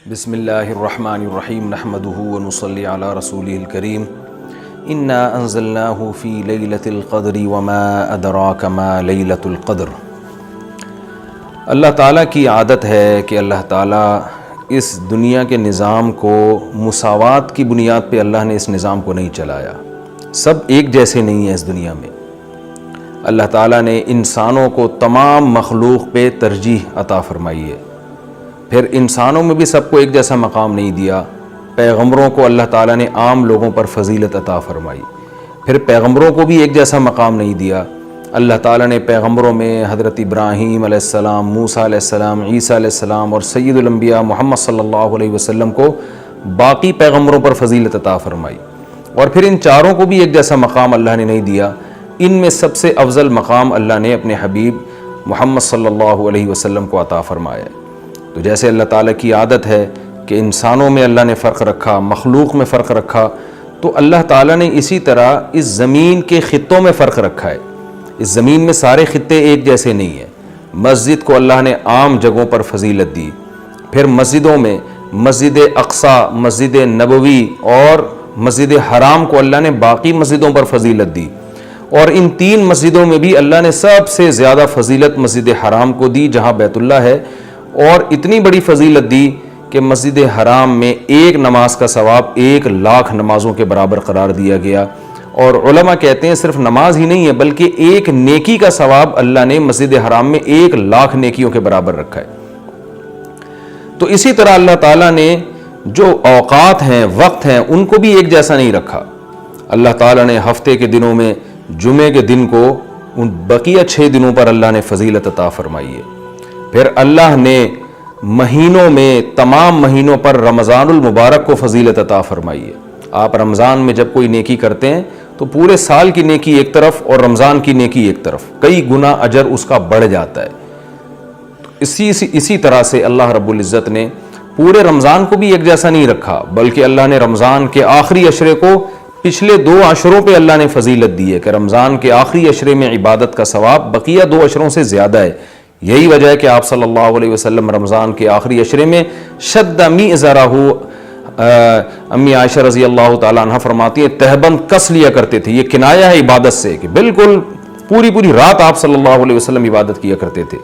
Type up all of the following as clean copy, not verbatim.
بسم اللہ الرحمن الرحیم نحمدہ ونصلی علی رسولہ الکریم انا انزلناہ فی لیلۃ القدر وما ادراک ما لیلۃ القدر۔ اللہ تعالیٰ کی عادت ہے کہ اللہ تعالیٰ اس دنیا کے نظام کو مساوات کی بنیاد پہ اللہ نے اس نظام کو نہیں چلایا۔ سب ایک جیسے نہیں ہیں اس دنیا میں۔ اللہ تعالیٰ نے انسانوں کو تمام مخلوق پہ ترجیح عطا فرمائی ہے۔ پھر انسانوں میں بھی سب کو ایک جیسا مقام نہیں دیا۔ پیغمبروں کو اللہ تعالیٰ نے عام لوگوں پر فضیلت عطا فرمائی۔ پھر پیغمبروں کو بھی ایک جیسا مقام نہیں دیا۔ اللہ تعالیٰ نے پیغمبروں میں حضرت ابراہیم علیہ السلام، موسیٰ علیہ السلام، عیسیٰ علیہ السلام اور سید الانبیاء محمد صلی اللہ علیہ وسلم کو باقی پیغمبروں پر فضیلت عطا فرمائی۔ اور پھر ان چاروں کو بھی ایک جیسا مقام اللہ نے نہیں دیا۔ ان میں سب سے افضل مقام اللہ نے اپنے حبیب محمد صلی اللہ علیہ وسلم کو عطا فرمایا۔ تو جیسے اللہ تعالیٰ کی عادت ہے کہ انسانوں میں اللہ نے فرق رکھا، مخلوق میں فرق رکھا، تو اللہ تعالیٰ نے اسی طرح اس زمین کے خطوں میں فرق رکھا ہے۔ اس زمین میں سارے خطے ایک جیسے نہیں ہیں۔ مسجد کو اللہ نے عام جگہوں پر فضیلت دی۔ پھر مسجدوں میں مسجد اقصیٰ، مسجد نبوی اور مسجد حرام کو اللہ نے باقی مسجدوں پر فضیلت دی۔ اور ان تین مسجدوں میں بھی اللہ نے سب سے زیادہ فضیلت مسجد حرام کو دی جہاں بیت اللہ ہے، اور اتنی بڑی فضیلت دی کہ مسجد حرام میں ایک نماز کا ثواب 1,00,000 نمازوں کے برابر قرار دیا گیا۔ اور علماء کہتے ہیں صرف نماز ہی نہیں ہے بلکہ ایک نیکی کا ثواب اللہ نے مسجد حرام میں 1,00,000 نیکیوں کے برابر رکھا ہے۔ تو اسی طرح اللہ تعالیٰ نے جو اوقات ہیں، وقت ہیں، ان کو بھی ایک جیسا نہیں رکھا۔ اللہ تعالیٰ نے ہفتے کے دنوں میں جمعے کے دن کو ان بقیہ 6 دنوں پر اللہ نے فضیلت عطا فرمائی ہے۔ پھر اللہ نے مہینوں میں تمام مہینوں پر رمضان المبارک کو فضیلت عطا فرمائی ہے۔ آپ رمضان میں جب کوئی نیکی کرتے ہیں تو پورے سال کی نیکی ایک طرف اور رمضان کی نیکی ایک طرف، کئی گنا اجر اس کا بڑھ جاتا ہے۔ اسی طرح سے اللہ رب العزت نے پورے رمضان کو بھی ایک جیسا نہیں رکھا، بلکہ اللہ نے رمضان کے آخری عشرے کو پچھلے 2 عشروں پہ اللہ نے فضیلت دی ہے کہ رمضان کے آخری عشرے میں عبادت کا ثواب بقیہ 2 عشروں سے زیادہ ہے۔ یہی وجہ ہے کہ آپ صلی اللہ علیہ وسلم رمضان کے آخری عشرے میں شد میزرہ، امی عائشہ رضی اللہ تعالیٰ عنہ فرماتی ہیں تہبند کس لیا کرتے تھے۔ یہ کنایہ ہے عبادت سے کہ بالکل پوری رات آپ صلی اللہ علیہ وسلم عبادت کیا کرتے تھے۔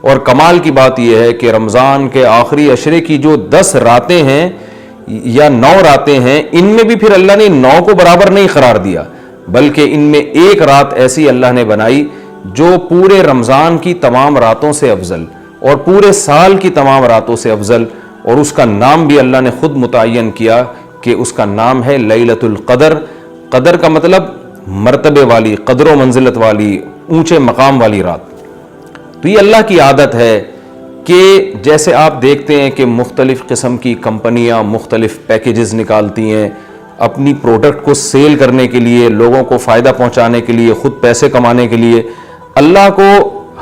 اور کمال کی بات یہ ہے کہ رمضان کے آخری عشرے کی جو 10 راتیں ہیں یا 9 راتیں ہیں، ان میں بھی پھر اللہ نے 9 کو برابر نہیں قرار دیا، بلکہ ان میں ایک رات ایسی اللہ نے بنائی جو پورے رمضان کی تمام راتوں سے افضل اور پورے سال کی تمام راتوں سے افضل، اور اس کا نام بھی اللہ نے خود متعین کیا کہ اس کا نام ہے لیلۃ القدر۔ قدر کا مطلب مرتبے والی، قدر و منزلت والی، اونچے مقام والی رات۔ تو یہ اللہ کی عادت ہے کہ جیسے آپ دیکھتے ہیں کہ مختلف قسم کی کمپنیاں مختلف پیکیجز نکالتی ہیں اپنی پروڈکٹ کو سیل کرنے کے لیے، لوگوں کو فائدہ پہنچانے کے لیے، خود پیسے کمانے کے لیے۔ اللہ کو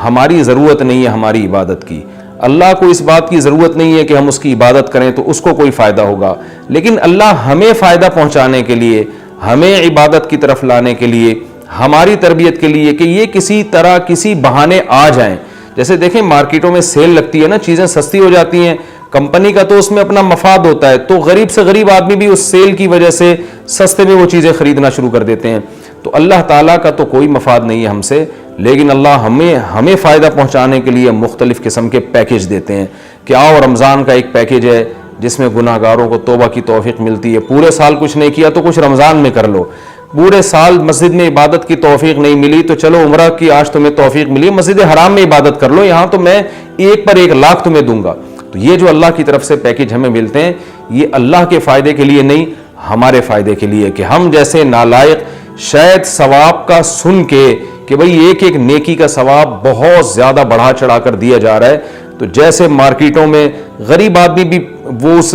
ہماری ضرورت نہیں ہے ہماری عبادت کی۔ اللہ کو اس بات کی ضرورت نہیں ہے کہ ہم اس کی عبادت کریں تو اس کو کوئی فائدہ ہوگا، لیکن اللہ ہمیں فائدہ پہنچانے کے لیے، ہمیں عبادت کی طرف لانے کے لیے، ہماری تربیت کے لیے کہ یہ کسی طرح کسی بہانے آ جائیں۔ جیسے دیکھیں مارکیٹوں میں سیل لگتی ہے نا، چیزیں سستی ہو جاتی ہیں، کمپنی کا تو اس میں اپنا مفاد ہوتا ہے، تو غریب سے غریب آدمی بھی اس سیل کی وجہ سے سستے میں وہ چیزیں خریدنا شروع کر دیتے ہیں۔ تو اللہ تعالیٰ کا تو کوئی مفاد نہیں ہے ہم سے، لیکن اللہ ہمیں فائدہ پہنچانے کے لیے مختلف قسم کے پیکیج دیتے ہیں کہ آؤ رمضان کا ایک پیکیج ہے جس میں گناہ گاروں کو توبہ کی توفیق ملتی ہے۔ پورے سال کچھ نہیں کیا تو کچھ رمضان میں کر لو، پورے سال مسجد میں عبادت کی توفیق نہیں ملی تو چلو عمرہ کی آج تمہیں توفیق ملی، مسجد حرام میں عبادت کر لو، یہاں تو میں 1 پر 1,00,000 تمہیں دوں گا۔ تو یہ جو اللہ کی طرف سے پیکیج ہمیں ملتے ہیں یہ اللہ کے فائدے کے لیے نہیں، ہمارے فائدے کے لیے، کہ ہم جیسے نالائق شاید ثواب کا سن کے کہ بھئی ایک نیکی کا ثواب بہت زیادہ بڑھا چڑھا کر دیا جا رہا ہے، تو جیسے مارکیٹوں میں غریب آدمی بھی وہ اس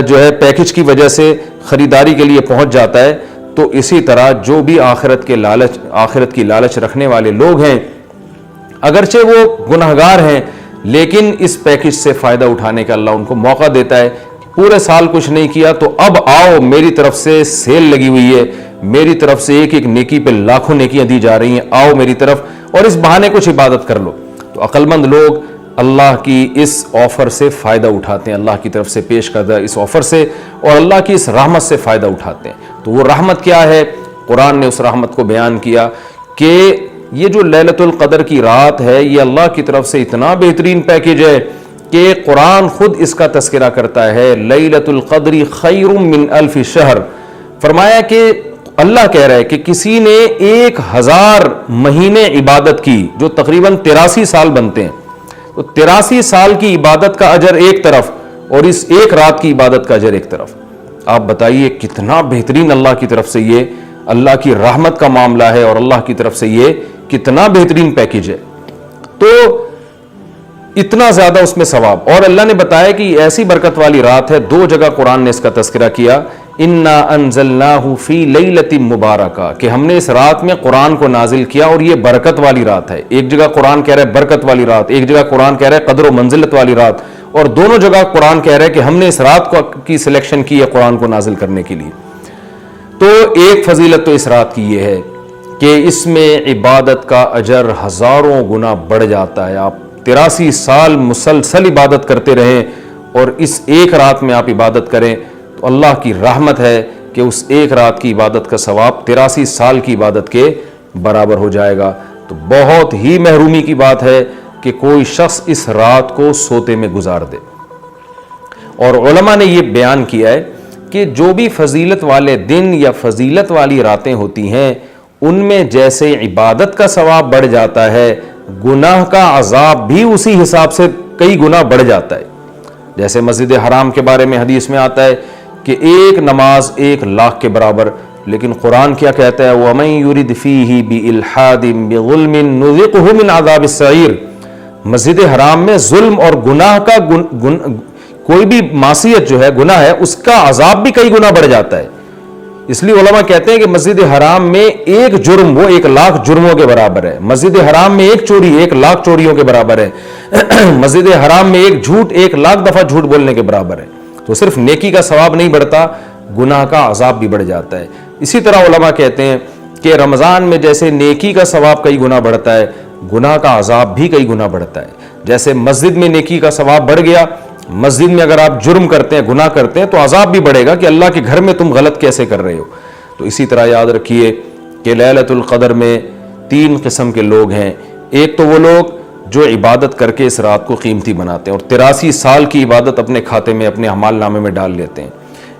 جو ہے پیکیج کی وجہ سے خریداری کے لیے پہنچ جاتا ہے، تو اسی طرح جو بھی آخرت کی لالچ رکھنے والے لوگ ہیں، اگرچہ وہ گناہگار ہیں لیکن اس پیکیج سے فائدہ اٹھانے کا اللہ ان کو موقع دیتا ہے۔ پورے سال کچھ نہیں کیا تو اب آؤ، میری طرف سے سیل لگی ہوئی ہے، میری طرف سے ایک نیکی پہ لاکھوں نیکیاں دی جا رہی ہیں، آؤ میری طرف اور اس بہانے کچھ عبادت کر لو۔ تو عقل مند لوگ اللہ کی اس آفر سے فائدہ اٹھاتے ہیں, اللہ کی طرف سے پیش کردہ اس آفر سے اور اللہ کی اس رحمت سے فائدہ اٹھاتے ہیں. تو وہ رحمت کیا ہے؟ قرآن نے اس رحمت کو بیان کیا کہ یہ جو لیلۃ القدر کی رات ہے یہ اللہ کی طرف سے اتنا بہترین پیکیج ہے کہ قرآن خود اس کا تذکرہ کرتا ہے, لیلۃ القدر خیر من الف شہر. فرمایا کہ اللہ کہہ رہا ہے کہ کسی نے 1000 مہینے عبادت کی, جو تقریباً 83 سال بنتے ہیں, تو 83 سال کی عبادت کا اجر ایک طرف اور اس ایک رات کی عبادت کا اجر ایک طرف. آپ بتائیے کتنا بہترین اللہ کی طرف سے یہ اللہ کی رحمت کا معاملہ ہے اور اللہ کی طرف سے یہ کتنا بہترین پیکیج ہے. تو اتنا زیادہ اس میں ثواب. اور اللہ نے بتایا کہ یہ ایسی برکت والی رات ہے, 2 جگہ قرآن نے اس کا تذکرہ کیا, انا انزلناہ فی لیلۃ مبارکہ, کہ ہم نے اس رات میں قرآن کو نازل کیا اور یہ برکت والی رات ہے. ایک جگہ قرآن کہہ رہا ہے برکت والی رات, ایک جگہ قرآن کہہ رہا ہے قدر و منزلت والی رات, اور دونوں جگہ قرآن کہہ رہا ہے کہ ہم نے اس رات کی سلیکشن کی ہے قرآن کو نازل کرنے کے لیے. تو ایک فضیلت تو اس رات کی یہ ہے کہ اس میں عبادت کا اجر ہزاروں گنا بڑھ جاتا ہے. آپ 83 سال مسلسل عبادت کرتے رہیں اور اس ایک رات میں آپ عبادت کریں تو اللہ کی رحمت ہے کہ اس ایک رات کی عبادت کا ثواب 83 سال کی عبادت کے برابر ہو جائے گا. تو بہت ہی محرومی کی بات ہے کہ کوئی شخص اس رات کو سوتے میں گزار دے. اور علماء نے یہ بیان کیا ہے کہ جو بھی فضیلت والے دن یا فضیلت والی راتیں ہوتی ہیں ان میں جیسے عبادت کا ثواب بڑھ جاتا ہے, گناہ کا عذاب بھی اسی حساب سے کئی گنا بڑھ جاتا ہے. جیسے مسجد حرام کے بارے میں حدیث میں آتا ہے کہ ایک نماز 1,00,000 کے برابر, لیکن قرآن کیا کہتا ہے, وَمَن يُرِدْ فِيهِ بِإِلْحَادٍ بِظُلْمٍ نُذِقْهُ مِنْ عَذَابِ السَّعِيرِ. مسجد حرام میں ظلم اور گناہ کا کوئی بھی معصیت جو ہے, گناہ ہے, اس کا عذاب بھی کئی گنا بڑھ جاتا ہے. اس لیے علماء کہتے ہیں کہ مسجد حرام میں ایک جرم وہ 1,00,000 جرموں کے برابر ہے. مسجد حرام میں ایک چوری 1,00,000 چوریوں کے برابر ہے. مسجد حرام میں ایک جھوٹ 1,00,000 دفعہ جھوٹ بولنے کے برابر ہے. تو صرف نیکی کا ثواب نہیں بڑھتا, گناہ کا عذاب بھی بڑھ جاتا ہے. اسی طرح علماء کہتے ہیں کہ رمضان میں جیسے نیکی کا ثواب کئی گنا بڑھتا ہے, گناہ کا عذاب بھی کئی گنا بڑھتا ہے. جیسے مسجد میں نیکی کا ثواب بڑھ گیا, مسجد میں اگر آپ جرم کرتے ہیں, گناہ کرتے ہیں, تو عذاب بھی بڑھے گا کہ اللہ کے گھر میں تم غلط کیسے کر رہے ہو. تو اسی طرح یاد رکھیے کہ لیلۃ القدر میں 3 قسم کے لوگ ہیں. ایک تو وہ لوگ جو عبادت کر کے اس رات کو قیمتی بناتے ہیں اور 83 سال کی عبادت اپنے کھاتے میں, اپنے اعمال نامے میں ڈال لیتے ہیں.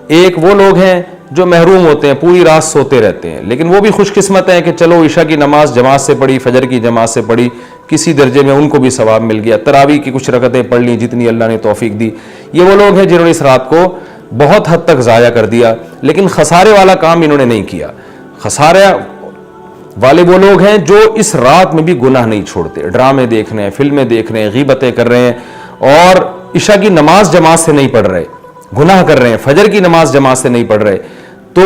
ایک وہ لوگ ہیں جو محروم ہوتے ہیں, پوری رات سوتے رہتے ہیں, لیکن وہ بھی خوش قسمت ہیں کہ چلو عشاء کی نماز جماعت سے پڑھی, فجر کی جماعت سے پڑھی, کسی درجے میں ان کو بھی ثواب مل گیا, تراویح کی کچھ رکعتیں پڑھ لیں جتنی اللہ نے توفیق دی. یہ وہ لوگ ہیں جنہوں نے اس رات کو بہت حد تک ضائع کر دیا, لیکن خسارے والا کام انہوں نے نہیں کیا. خسارے والے وہ لوگ ہیں جو اس رات میں بھی گناہ نہیں چھوڑتے, ڈرامے دیکھ رہے ہیں, فلمیں دیکھ رہے ہیں, غیبتیں کر رہے ہیں اور عشاء کی نماز جماعت سے نہیں پڑھ رہے, گناہ کر رہے ہیں, فجر کی نماز جماعت سے نہیں پڑھ رہے. تو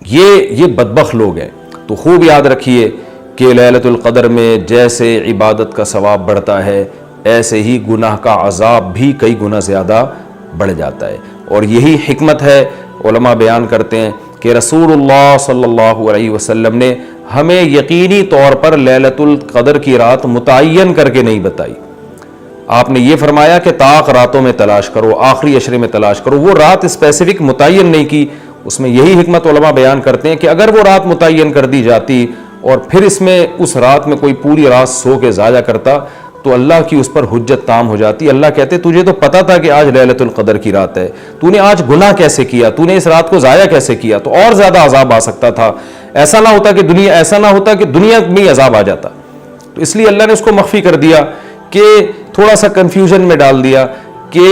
یہ بدبخت لوگ ہیں. تو خوب یاد رکھیے کہ لیلۃ القدر میں جیسے عبادت کا ثواب بڑھتا ہے ایسے ہی گناہ کا عذاب بھی کئی گنا زیادہ بڑھ جاتا ہے. اور یہی حکمت ہے, علماء بیان کرتے ہیں کہ رسول اللہ صلی اللہ علیہ وسلم نے ہمیں یقینی طور پر لیلۃ القدر کی رات متعین کر کے نہیں بتائی. آپ نے یہ فرمایا کہ طاق راتوں میں تلاش کرو, آخری عشرے میں تلاش کرو. وہ رات اسپیسیفک متعین نہیں کی. اس میں یہی حکمت علماء بیان کرتے ہیں کہ اگر وہ رات متعین کر دی جاتی اور پھر اس رات میں کوئی پوری رات سو کے ضائع کرتا تو اللہ کی اس پر حجت تام ہو جاتی. اللہ کہتے تجھے تو پتا تھا کہ آج لیلۃ القدر کی رات ہے, تو نے آج گناہ کیسے کیا, تو نے اس رات کو ضائع کیسے کیا, تو اور زیادہ عذاب آ سکتا تھا. ایسا نہ ہوتا کہ دنیا میں عذاب آ جاتا. تو اس لیے اللہ نے اس کو مخفی کر دیا کہ تھوڑا سا کنفیوژن میں ڈال دیا کہ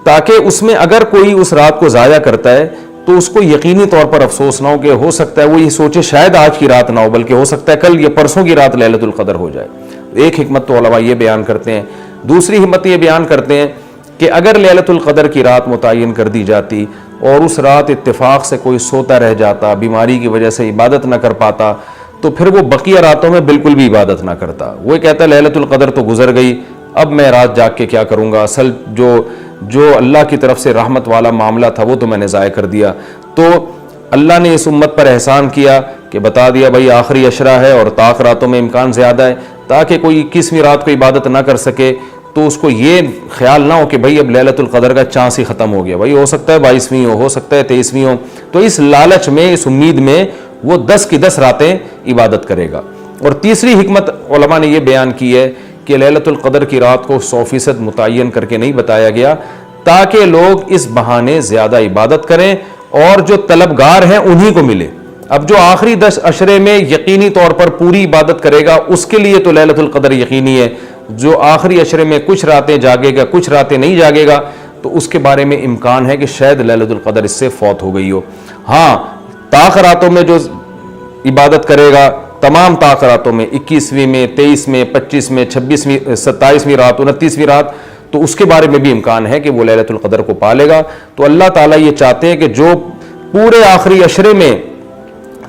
تاکہ اس میں اگر کوئی اس رات کو ضائع کرتا ہے تو اس کو یقینی طور پر افسوس نہ ہو کہ ہو سکتا ہے وہ یہ سوچے شاید آج کی رات نہ ہو بلکہ ہو سکتا ہے کل یا پرسوں کی رات لیلۃ القدر ہو جائے. ایک حکمت تو علماء یہ بیان کرتے ہیں. دوسری حکمت یہ بیان کرتے ہیں کہ اگر لیلۃ القدر کی رات متعین کر دی جاتی اور اس رات اتفاق سے کوئی سوتا رہ جاتا, بیماری کی وجہ سے عبادت نہ کر پاتا, تو پھر وہ بقیہ راتوں میں بالکل بھی عبادت نہ کرتا. وہ کہتا ہے لیلۃ القدر تو گزر گئی, اب میں رات جاگ کے کیا کروں گا, اصل جو اللہ کی طرف سے رحمت والا معاملہ تھا وہ تو میں نے ضائع کر دیا. تو اللہ نے اس امت پر احسان کیا کہ بتا دیا بھائی آخری عشرہ ہے اور طاق راتوں میں امکان زیادہ ہے, تاکہ کوئی 21ویں رات کو عبادت نہ کر سکے تو اس کو یہ خیال نہ ہو کہ بھائی اب لیلۃ القدر کا چانس ہی ختم ہو گیا، بھائی ہو سکتا ہے 22ویں ہو سکتا ہے 23ویں ہو، تو اس لالچ میں، اس امید میں وہ 10 کی 10 راتیں عبادت کرے گا۔ اور تیسری حکمت علماء نے یہ بیان کی ہے کہ لیلۃ القدر کی رات کو 100% متعین کر کے نہیں بتایا گیا تاکہ لوگ اس بہانے زیادہ عبادت کریں اور جو طلبگار ہیں انہی کو ملے۔ اب جو آخری 10 عشرے میں یقینی طور پر پوری عبادت کرے گا اس کے لیے تو لیلۃ القدر یقینی ہے، جو آخری عشرے میں کچھ راتیں جاگے گا کچھ راتیں نہیں جاگے گا تو اس کے بارے میں امکان ہے کہ شاید لیلۃ القدر اس سے فوت ہو گئی ہو۔ ہاں طاق راتوں میں جو عبادت کرے گا، تمام طاق راتوں میں، 21ویں میں، 23 میں، 25 میں، 26ویں، 27ویں رات، 29ویں رات، تو اس کے بارے میں بھی امکان ہے کہ وہ لیلۃ القدر کو پالے گا۔ تو اللہ تعالیٰ یہ چاہتے ہیں کہ جو پورے آخری عشرے میں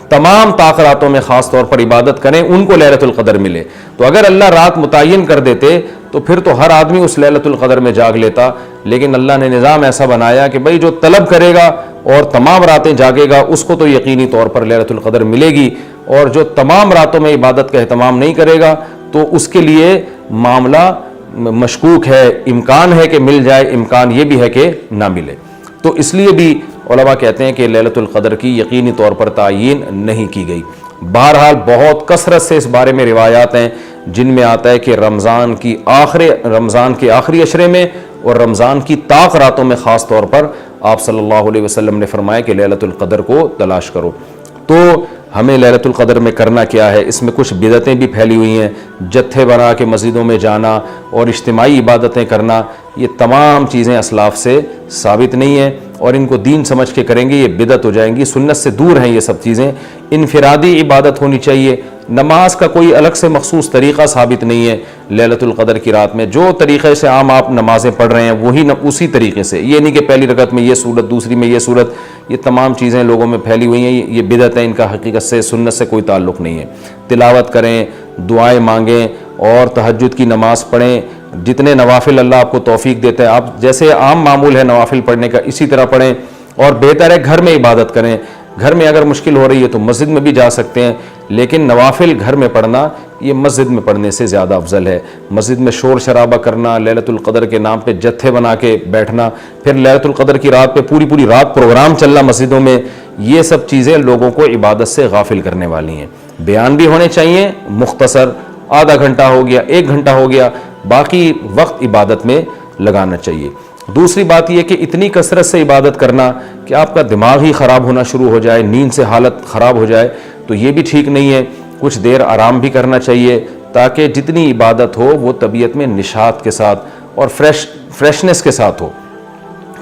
تمام طاق راتوں میں خاص طور پر عبادت کریں ان کو لیلۃ القدر ملے۔ تو اگر اللہ رات متعین کر دیتے تو پھر تو ہر آدمی اس لیلۃ القدر میں جاگ لیتا، لیکن اللہ نے نظام ایسا بنایا کہ بھئی جو طلب کرے گا اور تمام راتیں جاگے گا اس کو تو یقینی طور پر لیلۃ القدر ملے گی، اور جو تمام راتوں میں عبادت کا اہتمام نہیں کرے گا تو اس کے لیے معاملہ مشکوک ہے، امکان ہے کہ مل جائے، امکان یہ بھی ہے کہ نہ ملے۔ تو اس لیے بھی علماء کہتے ہیں کہ لیلۃ القدر کی یقینی طور پر تعیین نہیں کی گئی۔ بہرحال بہت کثرت سے اس بارے میں روایات ہیں جن میں آتا ہے کہ رمضان کے آخری عشرے میں اور رمضان کی طاق راتوں میں خاص طور پر آپ صلی اللہ علیہ وسلم نے فرمایا کہ لیلۃ القدر کو تلاش کرو۔ تو ہمیں لیلۃ القدر میں کرنا کیا ہے؟ اس میں کچھ بدعتیں بھی پھیلی ہوئی ہیں، جتھے بنا کے مسجدوں میں جانا اور اجتماعی عبادتیں کرنا، یہ تمام چیزیں اسلاف سے ثابت نہیں ہیں، اور ان کو دین سمجھ کے کریں گے یہ بدعت ہو جائیں گی، سنت سے دور ہیں یہ سب چیزیں۔ انفرادی عبادت ہونی چاہیے، نماز کا کوئی الگ سے مخصوص طریقہ ثابت نہیں ہے لیلۃ القدر کی رات میں، جو طریقے سے عام آپ نمازیں پڑھ رہے ہیں وہی اسی طریقے سے، یہ نہیں کہ پہلی رکعت میں یہ صورت دوسری میں یہ صورت، یہ تمام چیزیں لوگوں میں پھیلی ہوئی ہیں، یہ بدعت ہے، ان کا حقیقت سے سنت سے کوئی تعلق نہیں ہے۔ تلاوت کریں، دعائیں مانگیں اور تہجد کی نماز پڑھیں، جتنے نوافل اللہ آپ کو توفیق دیتا ہے، آپ جیسے عام معمول ہے نوافل پڑھنے کا اسی طرح پڑھیں، اور بہتر ہے گھر میں عبادت کریں۔ گھر میں اگر مشکل ہو رہی ہے تو مسجد میں بھی جا سکتے ہیں، لیکن نوافل گھر میں پڑھنا یہ مسجد میں پڑھنے سے زیادہ افضل ہے۔ مسجد میں شور شرابہ کرنا، لیلۃ القدر کے نام پہ جتھے بنا کے بیٹھنا، پھر لیلۃ القدر کی رات پہ پوری رات پروگرام چلنا مسجدوں میں، یہ سب چیزیں لوگوں کو عبادت سے غافل کرنے والی ہیں۔ بیان بھی ہونے چاہیے مختصر، آدھا گھنٹہ ہو گیا، 1 گھنٹہ ہو گیا، باقی وقت عبادت میں لگانا چاہیے۔ دوسری بات یہ کہ اتنی کثرت سے عبادت کرنا کہ آپ کا دماغ ہی خراب ہونا شروع ہو جائے، نیند سے حالت خراب ہو جائے، تو یہ بھی ٹھیک نہیں ہے۔ کچھ دیر آرام بھی کرنا چاہیے تاکہ جتنی عبادت ہو وہ طبیعت میں نشاط کے ساتھ اور فریشنس کے ساتھ ہو،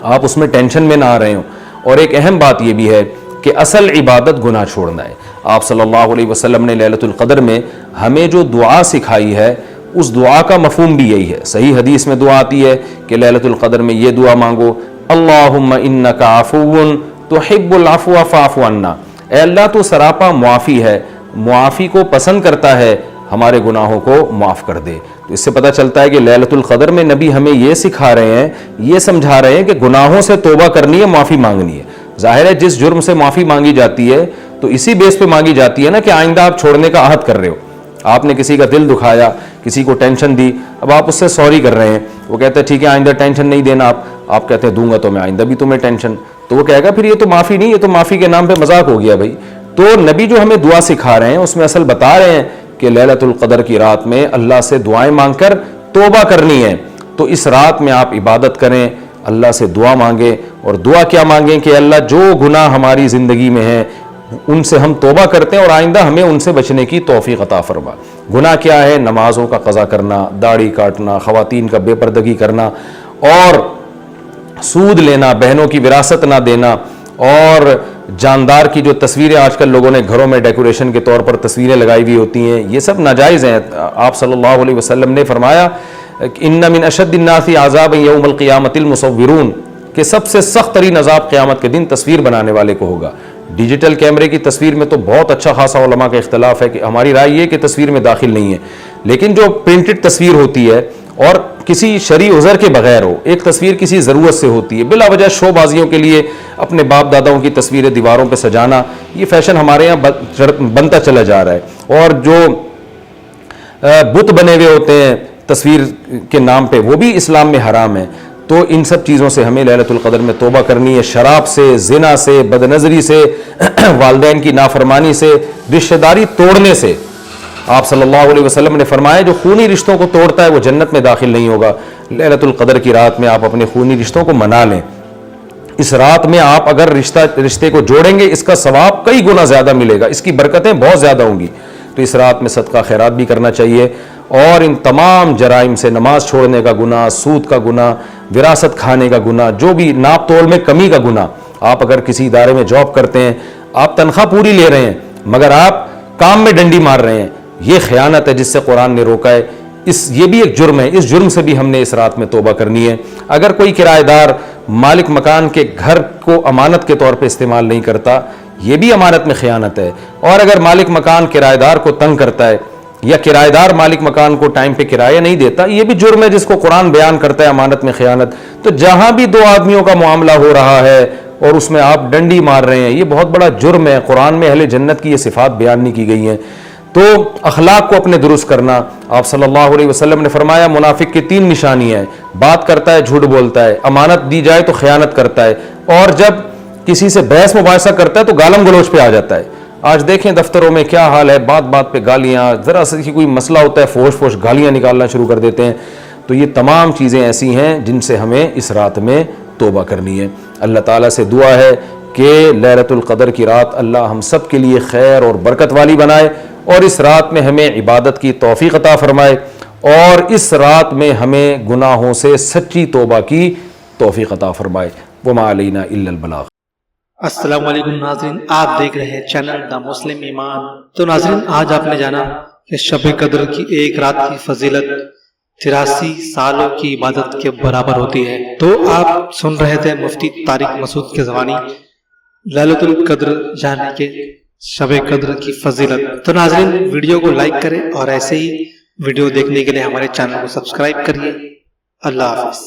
آپ اس میں ٹینشن میں نہ آ رہے ہوں۔ اور ایک اہم بات یہ بھی ہے کہ اصل عبادت گناہ چھوڑنا ہے۔ آپ صلی اللہ علیہ وسلم نے لیلۃ القدر میں ہمیں جو دعا سکھائی ہے اس دعا کا مفہوم بھی یہی ہے۔ صحیح حدیث میں دعا آتی ہے کہ لیلۃ القدر میں یہ دعا مانگو، اللہم انک عفو تحب العفو فاعف عنا، اے اللہ تو سراپا معافی ہے، معافی کو پسند کرتا ہے، ہمارے گناہوں کو معاف کر دے۔ تو اس سے پتہ چلتا ہے کہ لیلۃ القدر میں نبی ہمیں یہ سکھا رہے ہیں، یہ سمجھا رہے ہیں کہ گناہوں سے توبہ کرنی ہے، معافی مانگنی ہے۔ ظاہر ہے جس جرم سے معافی مانگی جاتی ہے تو اسی بیس پہ مانگی جاتی ہے نا کہ آئندہ آپ چھوڑنے کا عہد کر رہے ہو، آپ نے کسی کا دل دکھایا، کسی کو ٹینشن دی، اب آپ اس سے سوری کر رہے ہیں، وہ کہتا ہے ٹھیک ہے آئندہ ٹینشن نہیں دینا، آپ کہتے ہیں دوں گا تو میں آئندہ بھی تمہیں ٹینشن، تو وہ کہے گا پھر یہ تو معافی نہیں، یہ تو معافی کے نام پہ مذاق ہو گیا بھائی۔ تو نبی جو ہمیں دعا سکھا رہے ہیں اس میں اصل بتا رہے ہیں کہ لیلۃ القدر کی رات میں اللہ سے دعائیں مانگ کر توبہ کرنی ہے۔ تو اس رات میں آپ عبادت کریں، اللہ سے دعا مانگیں، اور دعا کیا مانگیں کہ اللہ جو گناہ ہماری زندگی میں ہیں ان سے ہم توبہ کرتے ہیں اور آئندہ ہمیں ان سے بچنے کی توفیق عطا فرما۔ گناہ کیا ہے؟ نمازوں کا قضا کرنا، داڑھی کاٹنا، خواتین کا بے پردگی کرنا، اور سود لینا، بہنوں کی وراثت نہ دینا، اور جاندار کی جو تصویریں آج کل لوگوں نے گھروں میں ڈیکوریشن کے طور پر تصویریں لگائی ہوئی ہوتی ہیں، یہ سب ناجائز ہیں۔ آپ صلی اللہ علیہ وسلم نے فرمایا ان من اشد الناس عذابا یوم القیامۃ المصورون، کہ سب سے سخت ترین عذاب قیامت کے دن تصویر بنانے والے کو ہوگا۔ ڈیجیٹل کیمرے کی تصویر میں تو بہت اچھا خاصا علماء کا اختلاف ہے کہ ہماری رائے یہ کہ تصویر میں داخل نہیں ہے، لیکن جو پرنٹڈ تصویر ہوتی ہے اور کسی شرعی عذر کے بغیر ہو، ایک تصویر کسی ضرورت سے ہوتی ہے، بلا وجہ شو بازیوں کے لیے اپنے باپ داداؤں کی تصویریں دیواروں پہ سجانا، یہ فیشن ہمارے یہاں بنتا چلا جا رہا ہے۔ اور جو بت بنے ہوئے ہوتے ہیں تصویر کے نام پہ، وہ بھی اسلام میں حرام ہے۔ تو ان سب چیزوں سے ہمیں لیلۃ القدر میں توبہ کرنی ہے، شراب سے، زنا سے، بد نظری سے، والدین کی نافرمانی سے، رشتہ داری توڑنے سے۔ آپ صلی اللہ علیہ وسلم نے فرمایا جو خونی رشتوں کو توڑتا ہے وہ جنت میں داخل نہیں ہوگا۔ لیلۃ القدر کی رات میں آپ اپنے خونی رشتوں کو منا لیں۔ اس رات میں آپ اگر رشتے کو جوڑیں گے اس کا ثواب کئی گنا زیادہ ملے گا، اس کی برکتیں بہت زیادہ ہوں گی۔ تو اس رات میں صدقہ خیرات بھی کرنا چاہیے، اور ان تمام جرائم سے، نماز چھوڑنے کا گناہ، سود کا گناہ، وراثت کھانے کا گناہ، جو بھی ناپ تول میں کمی کا گناہ، آپ اگر کسی ادارے میں جاب کرتے ہیں، آپ تنخواہ پوری لے رہے ہیں مگر آپ کام میں ڈنڈی مار رہے ہیں، یہ خیانت ہے جس سے قرآن نے روکا ہے۔ یہ بھی ایک جرم ہے، اس جرم سے بھی ہم نے اس رات میں توبہ کرنی ہے۔ اگر کوئی کرایہ دار مالک مکان کے گھر کو امانت کے طور پہ استعمال نہیں کرتا، یہ بھی امانت میں خیانت ہے۔ اور اگر مالک مکان کرایہ دار کو تنگ کرتا ہے، یا کرایہ دار مالک مکان کو ٹائم پہ کرایہ نہیں دیتا، یہ بھی جرم ہے جس کو قرآن بیان کرتا ہے امانت میں خیانت۔ تو جہاں بھی دو آدمیوں کا معاملہ ہو رہا ہے اور اس میں آپ ڈنڈی مار رہے ہیں، یہ بہت بڑا جرم ہے۔ قرآن میں اہل جنت کی یہ صفات بیان نہیں کی گئی ہیں۔ تو اخلاق کو اپنے درست کرنا، آپ صلی اللہ علیہ وسلم نے فرمایا منافق کی 3 نشانیاں ہیں، بات کرتا ہے، جھوٹ بولتا ہے، امانت دی جائے تو خیانت کرتا ہے، اور جب کسی سے بحث مباحثہ کرتا ہے تو گالم گلوچ پہ آ جاتا ہے۔ آج دیکھیں دفتروں میں کیا حال ہے، بات بات پہ گالیاں، ذرا سا کوئی مسئلہ ہوتا ہے فوش فوش گالیاں نکالنا شروع کر دیتے ہیں۔ تو یہ تمام چیزیں ایسی ہیں جن سے ہمیں اس رات میں توبہ کرنی ہے۔ اللہ تعالیٰ سے دعا ہے کہ لیلۃ القدر کی رات اللہ ہم سب کے لیے خیر اور برکت والی بنائے، اور اس رات میں ہمیں عبادت کی توفیق عطا فرمائے، اور اس رات میں ہمیں گناہوں سے سچی توبہ کی توفیق عطا فرمائے۔ وما علینا الا البلاغ۔ السلام علیکم ناظرین، آپ دیکھ رہے ہیں چینل دا مسلم ایمان۔ تو ناظرین، آج آپ نے جانا کہ شب قدر کی ایک رات کی فضیلت 83 سالوں کی عبادت کے برابر ہوتی ہے۔ تو آپ سن رہے تھے مفتی طارق مسعود کے زبانی لیلۃ القدر جانے کے شب قدر کی فضیلت۔ تو ناظرین، ویڈیو کو لائک کریں اور ایسے ہی ویڈیو دیکھنے کے لیے ہمارے چینل کو سبسکرائب کریے۔ اللہ حافظ۔